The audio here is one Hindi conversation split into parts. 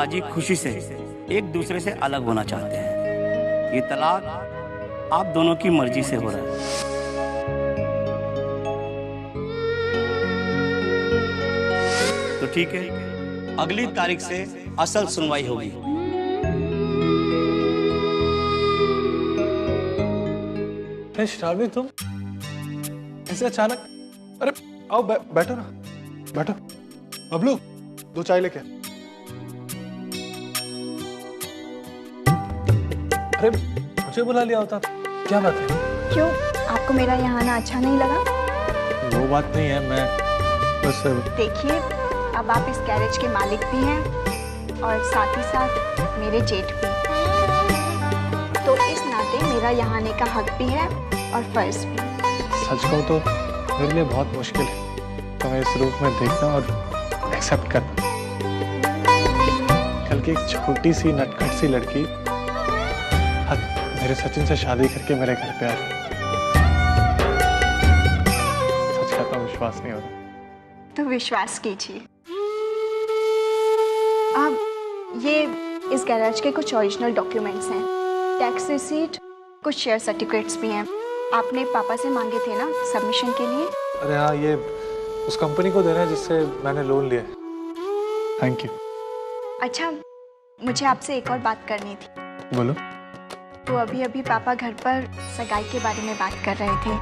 राजी खुशी से एक दूसरे से अलग होना चाहते हैं। ये तलाक आप दोनों की मर्जी से हो रहा है। तो ठीक है, अगली तारीख से असल सुनवाई होगी। श्रावणी, तुम ऐसे अचानक? अरे आओ, बैठो ना, बैठो। बबलू, 2 चाय लेके। अरे मुझे बुला लिया होता, क्या बात है? क्यों, आपको मेरा यहाँ आना अच्छा नहीं लगा? वो बात नहीं है, मैं बस। देखिए, अब आप इस गैरेज के मालिक भी हैं और साथ ही साथ मेरे जेठ भी, तो इस नाते मेरा यहाँ आने का हक भी है और फर्ज भी। सच कहूं तो मेरे लिए बहुत मुश्किल है तुम्हें इस रूप में देखना और एक्सेप्ट करना। कल की एक छोटी सी नटखट सी लड़की मेरे सचिन से शादी करके मेरे घर पे आ रही। सच कहता हूं, विश्वास नहीं हो रहा। तो विश्वास कीजिए। अब ये इस गैरेज के कुछ ओरिजिनल डॉक्यूमेंट्स हैं, टैक्स रिसीट, कुछ शेयर सर्टिफिकेट्स भी हैं। आपने पापा से मांगे थे ना सबमिशन के लिए? अरे हाँ, ये उस कंपनी को देना है जिससे मैंने लोन लिया। Thank you. अच्छा, मुझे आपसे एक और बात करनी थी। बोलो। तो अभी पापा घर पर सगाई के बारे में बात कर रहे थे।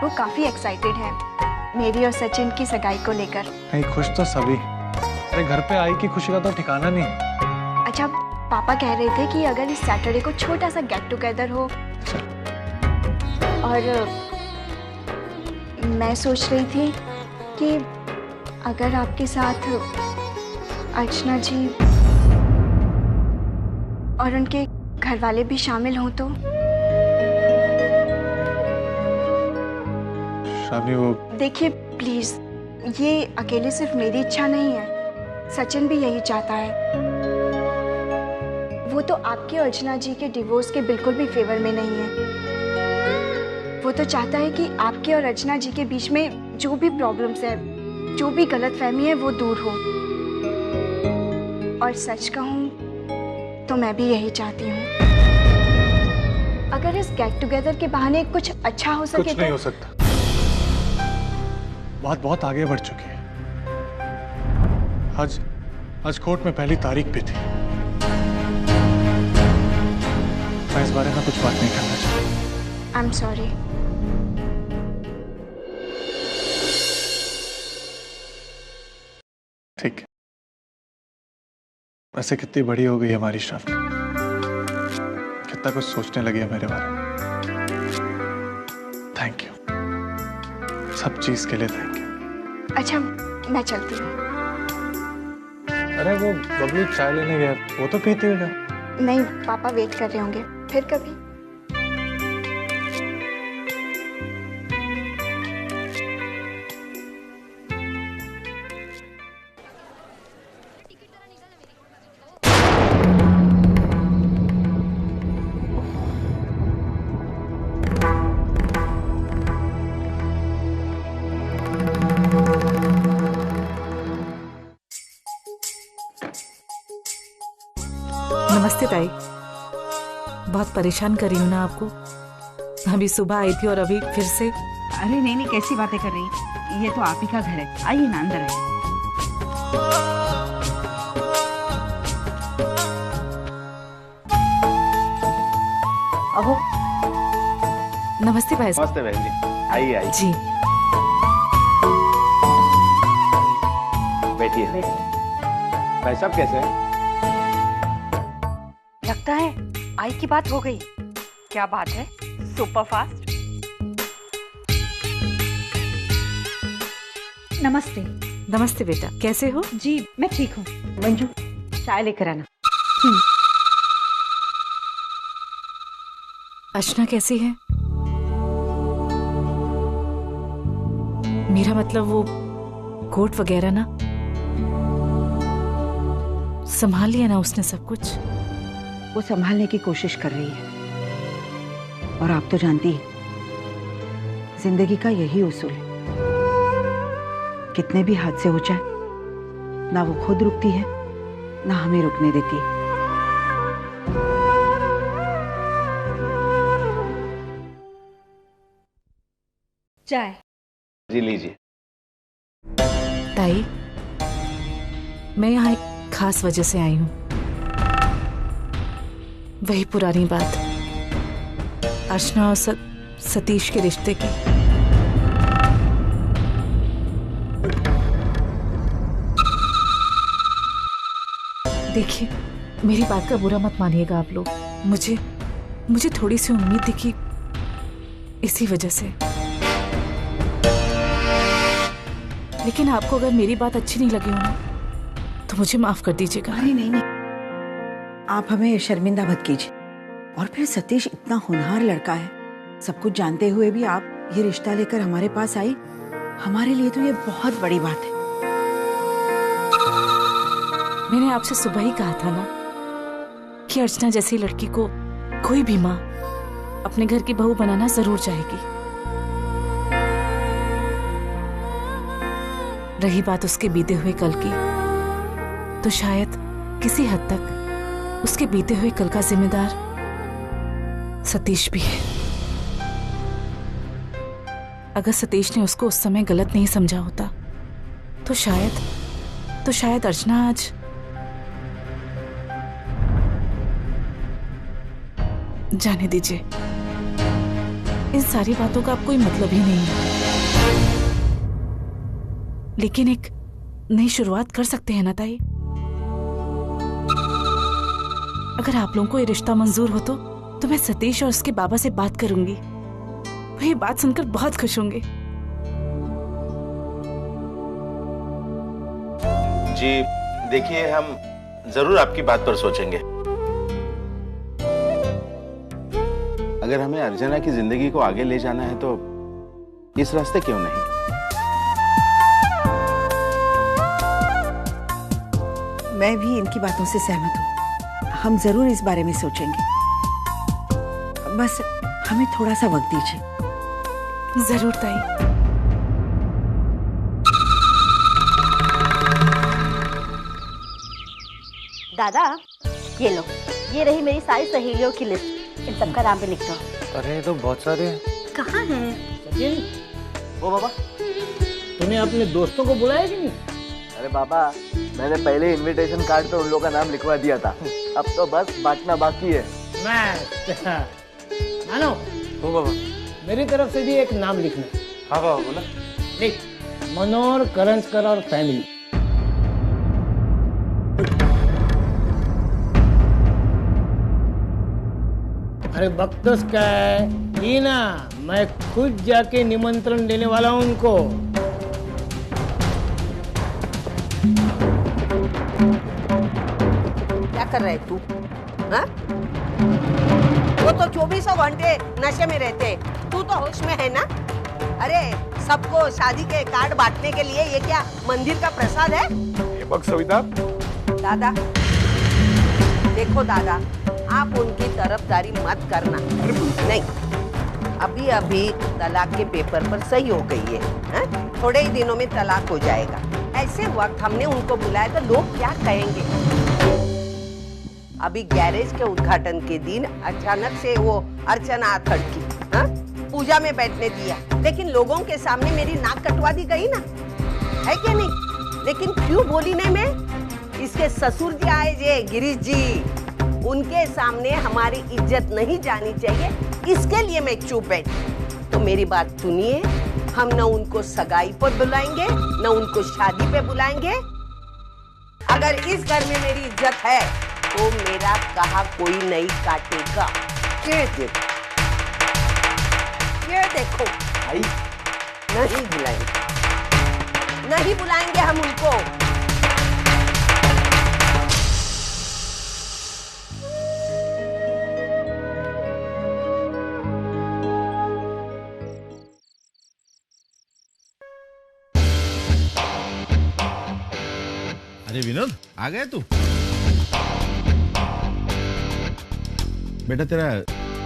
वो काफी एक्साइटेड हैं मेरी और सचिन की सगाई को लेकर। नहीं, खुश तो सभी। अरे घर पे आई की खुशी का तो ठिकाना नहीं। अच्छा, पापा कह रहे थे कि अगर इस सैटरडे को छोटा सा गेट टुगेदर हो। और मैं सोच रही थी कि अगर आपके साथ अर्चना जी और उनके घर वाले भी शामिल हों तो। शादी वो। देखिए प्लीज, ये अकेले सिर्फ मेरी इच्छा नहीं है, सचिन भी यही चाहता है। वो तो आपके और अर्चना जी के डिवोर्स के बिल्कुल भी फेवर में नहीं है। वो तो चाहता है कि आपके और अर्चना जी के बीच में जो भी प्रॉब्लम्स है, जो भी गलतफहमी है, वो दूर हो। और सच कहूं तो मैं भी यही चाहती हूँ। अगर इस गेट टुगेदर के बहाने कुछ अच्छा हो सके। कुछ नहीं हो सकता, बात बहुत आगे बढ़ चुकी है। आज कोर्ट में पहली तारीख भी थी। मैं इस बारे में कुछ बात नहीं करना चाहता। I am sorry. ठीक है। वैसे कितनी बड़ी हो गई हमारी श्रावणी, कितना कुछ सोचने लगी है मेरे बारे में। थैंक यू, सब चीज के लिए थैंक यू। अच्छा, मैं चलती हूँ। अरे वो बबलू चाय लेने गया, वो तो पीती होगा। नहीं, पापा वेट कर रहे होंगे, फिर कभी। नमस्ते ताई, बहुत परेशान कर रही हूँ ना आपको? अभी सुबह आई थी और अभी फिर से। अरे नहीं नहीं, कैसी बातें कर रही, ये तो आप ही का घर है। आइए ना, अंदर आइए। अहो, नमस्ते भाई साहब। नमस्ते बहन जी, आइए आइए। जी बैठिए। भाई साहब कैसे हैं? लगता है आई की बात हो गई। क्या बात है, सुपर फास्ट। नमस्ते। नमस्ते बेटा, कैसे हो? जी मैं ठीक हूँ। मंजू, चाय लेकर आना। अर्चना कैसी है? मेरा मतलब वो कोर्ट वगैरह ना, संभाल लिया ना उसने सब कुछ? वो संभालने की कोशिश कर रही है, और आप तो जानती हैं जिंदगी का यही उसूल है, कितने भी हादसे हो जाए, ना वो खुद रुकती है ना हमें रुकने देती है। चाय। जी लीजिए। ताई, मैं यहाँ एक खास वजह से आई हूँ। वही पुरानी बात, अर्चना और सतीश के रिश्ते की। देखिए, मेरी बात का बुरा मत मानिएगा आप लोग। मुझे थोड़ी सी उम्मीद थी कि इसी वजह से, लेकिन आपको अगर मेरी बात अच्छी नहीं लगी हो ना, तो मुझे माफ कर दीजिएगा। अरे नहीं, आप हमें शर्मिंदा मत कीजिए। और फिर सतीश इतना होनहार लड़का है, सब कुछ जानते हुए भी आप ये रिश्ता लेकर हमारे पास आई, हमारे लिए तो ये बहुत बड़ी बात है। मैंने आपसे सुबह ही कहा था ना कि अर्चना जैसी लड़की को कोई भी माँ अपने घर की बहू बनाना जरूर चाहेगी। रही बात उसके बीते हुए कल की, तो शायद किसी हद तक उसके बीते हुए कल का जिम्मेदार सतीश भी है। अगर सतीश ने उसको उस समय गलत नहीं समझा होता, तो शायद अर्चना आज जाने दीजिए। इन सारी बातों का अब कोई मतलब ही नहीं है, लेकिन एक नई शुरुआत कर सकते हैं ना ताई। अगर आप लोगों को ये रिश्ता मंजूर हो तो मैं सतीश और उसके बाबा से बात करूंगी। वो ये बात सुनकर बहुत खुश होंगे। जी देखिए, हम जरूर आपकी बात पर सोचेंगे। अगर हमें अर्चना की जिंदगी को आगे ले जाना है तो इस रास्ते क्यों नहीं। मैं भी इनकी बातों से सहमत हूँ। हम जरूर इस बारे में सोचेंगे, बस हमें थोड़ा सा वक्त दीजिए। जरूर ताई। दादा, ये लो, ये रही मेरी सारी सहेलियों की लिस्ट। इन सबका नाम भी लिख दो। अरे तो बहुत सारे हैं। कहाँ हैं? सचिन, ओ बाबा, तूने अपने दोस्तों को बुलाया कि नहीं? अरे बाबा, मैंने पहले इनविटेशन कार्ड पे उन लोगों का नाम लिखवा दिया था। अब तो बस बांटना बाकी है। मानो, ओ बाबा, मेरी तरफ से भी एक नाम लिखना। हाँ बाबा, बोला। लिख, मनोहर करंजकर और फैमिली। अरे बख्तस क्या है, ये ना मैं खुद जाके निमंत्रण देने वाला हूँ उनको। क्या कर रहा है तू? हाँ? वो तो 24 घंटे नशे में रहते, तू तो होश में है ना? अरे सबको शादी के कार्ड बांटने के लिए ये क्या मंदिर का प्रसाद है? ये बक सविता। दादा, देखो दादा, आप उनकी तरफदारी मत करना। नहीं, अभी अभी तलाक के पेपर पर सही हो गई है, हाँ? थोड़े ही दिनों में तलाक हो जाएगा। ऐसे वक्त हमने उनको बुलाया तो लोग क्या कहेंगे? अभी गैरेज के उद्घाटन के दिन अचानक से वो अर्चना आ खड़की, हाँ? पूजा में बैठने दिया, लेकिन लोगों के सामने मेरी नाक कटवा दी गई ना, है क्या नहीं? लेकिन क्यों बोली नहीं मैं? इसके ससुर जी आए जे गिरीश जी, उनके सामने हमारी इज्जत नहीं जानी चाहिए, इसके लिए मैं चुप बैठी। तो मेरी बात सुनिए, हम न उनको सगाई पर बुलाएंगे न उनको शादी पे बुलाएंगे। अगर इस घर में मेरी इज्जत है तो मेरा कहा कोई नहीं काटेगा। ये देखो भाई, नहीं बुलाएंगे हम उनको। अरे विनोद, आ गए तू? बेटा तेरा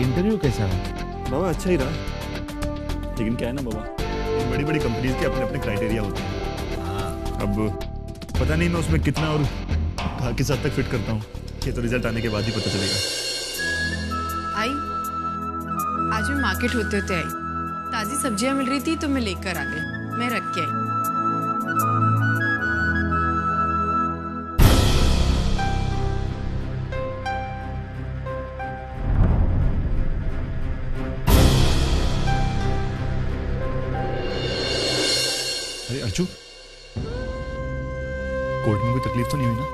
इंटरव्यू कैसा रहा? बाबा अच्छा ही रहा, लेकिन क्या है ना बाबा, इन बड़ी बड़ी कंपनीज के अपने अपने क्राइटेरिया होते हैं। अब पता नहीं मैं उसमें कितना और भाग किस हद तक फिट करता हूँ ये तो रिजल्ट आने के बाद ही पता चलेगा। आई आज मैं मार्केट होते होते आई, ताजी सब्जियां मिल रही थी तो मैं लेकर आ गई, मैं रख के आई। अरे अर्जू, कोर्ट में कोई तकलीफ तो नहीं हुई ना?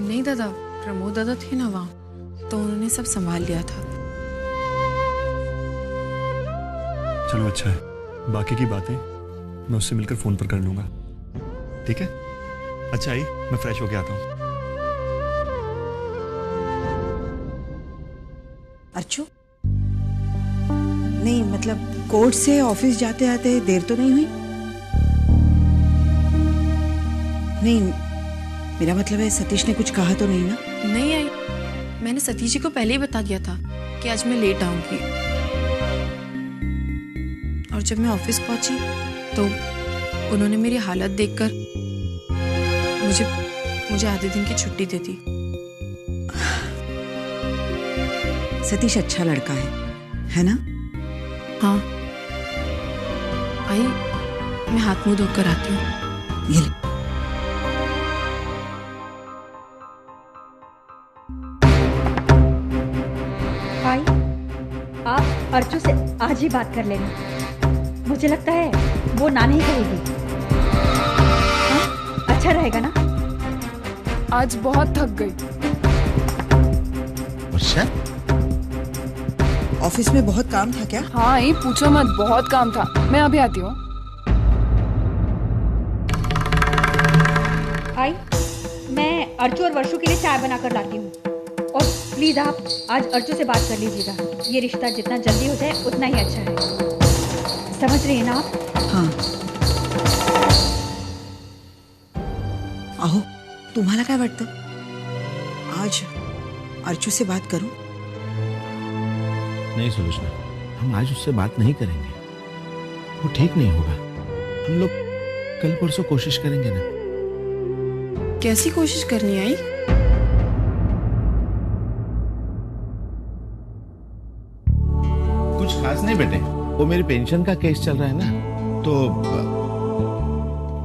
नहीं दादा, प्रमोद दादा थे ना वहाँ, तो उन्होंने सब संभाल लिया था। चलो अच्छा है, बाकी की बातें मैं उससे मिलकर फोन पर कर लूंगा, ठीक है? अच्छा आई, मैं फ्रेश होके आता हूँ। अर्चू, नहीं मतलब कोर्ट से ऑफिस जाते आते देर तो नहीं हुई? नहीं, मेरा मतलब है सतीश ने कुछ कहा तो नहीं ना? नहीं आई, मैंने सतीश जी को पहले ही बता दिया था कि आज मैं लेट आऊंगी। और जब मैं ऑफिस पहुंची तो उन्होंने मेरी हालत देखकर मुझे आधे दिन की छुट्टी दे दी। सतीश अच्छा लड़का है ना? हाँ आई, मैं हाथ मुंह धोकर आती हूँ। ये ले। आई, आप अर्चू से आज ही बात कर लेना, मुझे लगता है वो ना नहीं कहेगी। हाँ, अच्छा रहेगा ना? आज बहुत थक गई। वर्षा, ऑफिस में बहुत काम था क्या? हाँ ये पूछो मत, बहुत काम था। मैं अभी आती हूँ। आई, मैं अर्चू और वर्षू के लिए चाय बनाकर लाती हूँ। और प्लीज आप आज अर्चू से बात कर लीजिएगा, ये रिश्ता जितना जल्दी हो जाए उतना ही अच्छा है। समझ रही है ना आप? हाँ। अहो, तुम्हाला काय वाटतं? आज अर्चू से बात करूं? नहीं सुलोचना, हम आज उससे बात नहीं करेंगे, वो ठीक नहीं होगा। हम लोग कल परसों कोशिश करेंगे ना। कैसी कोशिश करनी आई? कुछ खास नहीं बेटे, वो मेरी पेंशन का केस चल रहा है ना, तो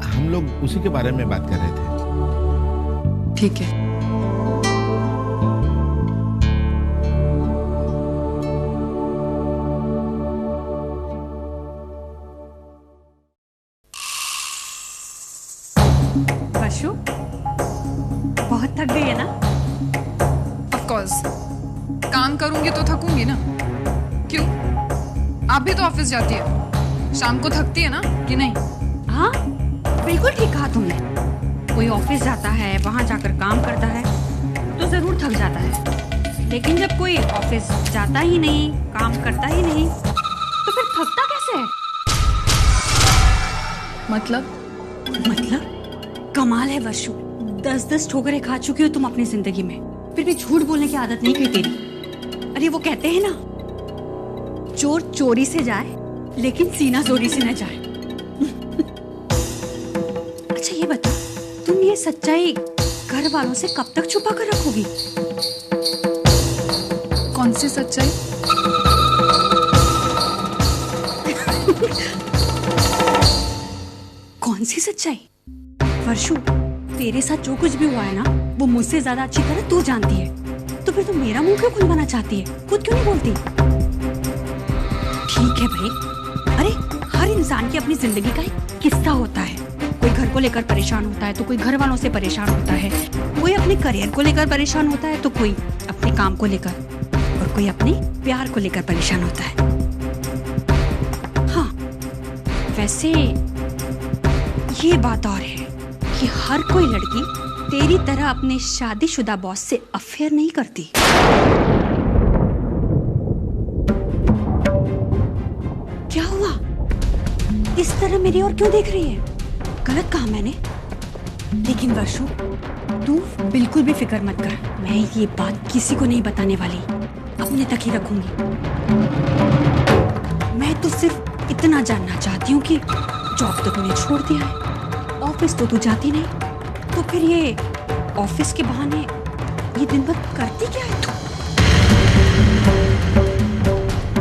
हम लोग उसी के बारे में बात कर रहे थे। ठीक है। वर्षू, बहुत थक गई है ना? ऑफ कोर्स, काम करूंगी तो थकूंगी ना। क्यों? आप भी तो ऑफिस जाती है, शाम को थकती है ना कि नहीं? हाँ, बिल्कुल ठीक कहा तुमने। कोई ऑफिस जाता है, वहां जाकर काम करता है तो जरूर थक जाता है, लेकिन जब कोई ऑफिस जाता ही नहीं, काम करता ही नहीं, तो फिर थकता कैसे है? मतलब कमाल है वर्षू, 10-10 ठोकरें खा चुकी हो तुम अपनी जिंदगी में, फिर भी झूठ बोलने की आदत नहीं गई तेरी। अरे वो कहते हैं ना, चोर चोरी से जाए लेकिन सीना जोरी से न जाए। अच्छा ये बता, तुम ये सच्चाई घर वालों से कब तक छुपा कर रखोगी? कौन सी सच्चाई? कौन सी सच्चाई? वर्षू, तेरे साथ जो कुछ भी हुआ है ना, वो मुझसे ज्यादा अच्छी तरह तू जानती है, तो फिर तू मेरा मुंह क्यों खुलवाना चाहती है? खुद क्यों नहीं बोलती? ठीक है भाई, अरे हर इंसान की अपनी जिंदगी का एक किस्सा होता है। कोई घर को लेकर परेशान होता है तो कोई घर वालों से परेशान होता है, कोई अपने करियर को लेकर परेशान होता है तो कोई अपने काम को लेकर, और कोई अपने प्यार को लेकर परेशान होता है। हाँ, वैसे ये बात और है कि हर कोई लड़की तेरी तरह अपने शादीशुदा बॉस से अफेयर नहीं करती। क्या हुआ? इस तरह मेरी ओर क्यों देख रही है? गलत कहा मैंने? लेकिन वर्षू, तू बिल्कुल भी फिक्र मत कर, मैं ये बात किसी को नहीं बताने वाली, अपने तक ही रखूंगी। मैं तो सिर्फ इतना जानना चाहती हूँ कि जॉब तो तूने छोड़ दिया है, ऑफिस तो तू जाती नहीं, तो फिर ये ऑफिस के बहाने ये दिन भर करती क्या है तू?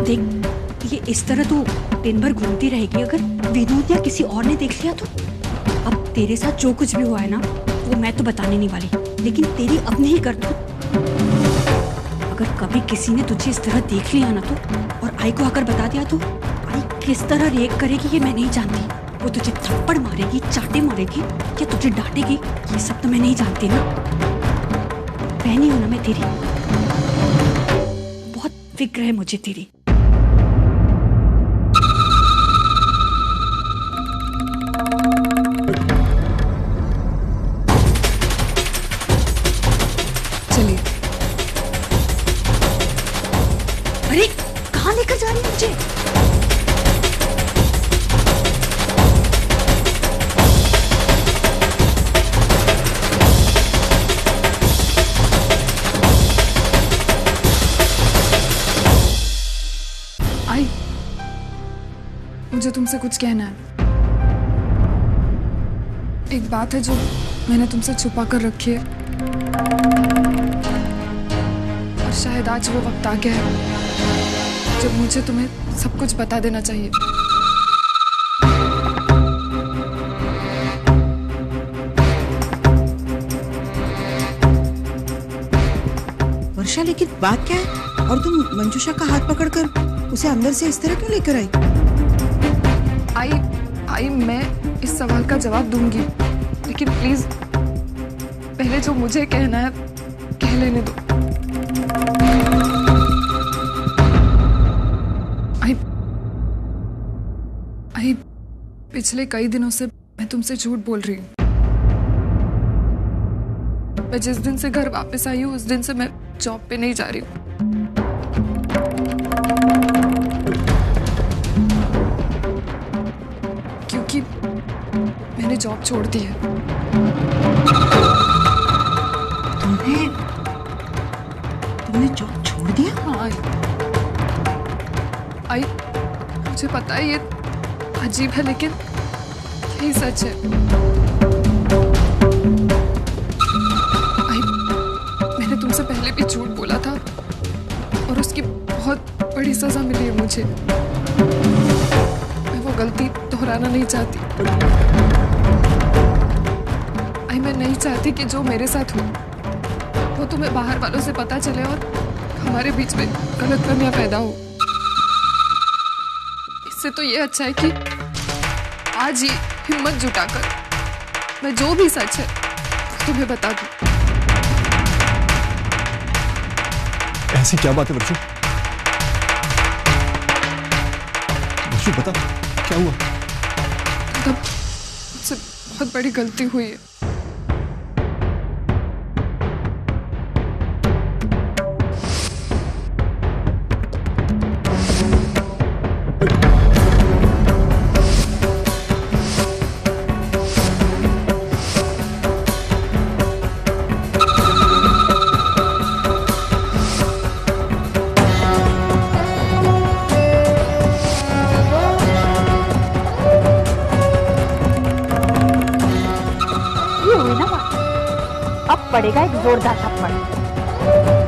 देख, ये इस तरह तू दिन भर घूमती रहेगी, अगर विनोद या किसी और ने देख लिया तो? अब तेरे साथ जो कुछ भी हुआ है ना, वो मैं तो बताने नहीं वाली, लेकिन तेरी अपनी ही करतूत अगर कभी किसी ने तुझे इस तरह देख लिया ना तो, और आई को आकर बता दिया तो आई किस तरह रिएक्ट करेगी ये मैं नहीं जानती। वो तुझे थप्पड़ मारेगी, चाटे मारेगी या तुझे डांटेगी, ये सब तो मैं नहीं जानती ना। बहनी हूं ना मैं तेरी, बहुत फिक्र है मुझे तेरी। चलिए। अरे कहाँ लेकर जा रही है मुझे? आई, मुझे तुमसे कुछ कहना है। एक बात है जो मैंने तुमसे छुपा कर रखी है, और शायद आज वो वक्त आ गया है जब मुझे तुम्हें सब कुछ बता देना चाहिए। वर्षा, लेकिन बात क्या है? और तुम मंजूषा का हाथ पकड़कर उसे अंदर से इस तरह क्यों लेकर आई? आई मैं इस सवाल का जवाब दूंगी, लेकिन प्लीज पहले जो मुझे कहना है कह लेने दो। आई पिछले कई दिनों से मैं तुमसे झूठ बोल रही हूँ। मैं जिस दिन से घर वापस आई हूँ उस दिन से मैं जॉब पे नहीं जा रही हूँ। क्योंकि मैंने जॉब छोड़ दी है। तुमने जॉब छोड़ दिया? हाँ आई, मुझे पता है ये अजीब है लेकिन यही सच है। आई, मैंने तुमसे पहले भी झूठ बोला था और उसकी बहुत बड़ी सजा मिली है मुझे। मैं वो गलती दोहराना नहीं चाहती। आई, मैं नहीं चाहती कि जो मेरे साथ हुआ वो तुम्हें बाहर वालों से पता चले और हमारे बीच में गलतफहमियां पैदा हो। इससे तो ये अच्छा है कि आज ही हिम्मत जुटाकर मैं जो भी सच है तुम्हें बता दूं। ऐसी क्या बात है वर्षा? वर्षा बता, क्या हुआ? तब मुझसे बहुत बड़ी गलती हुई है। अब पड़ेगा एक जोरदार थप्पड़।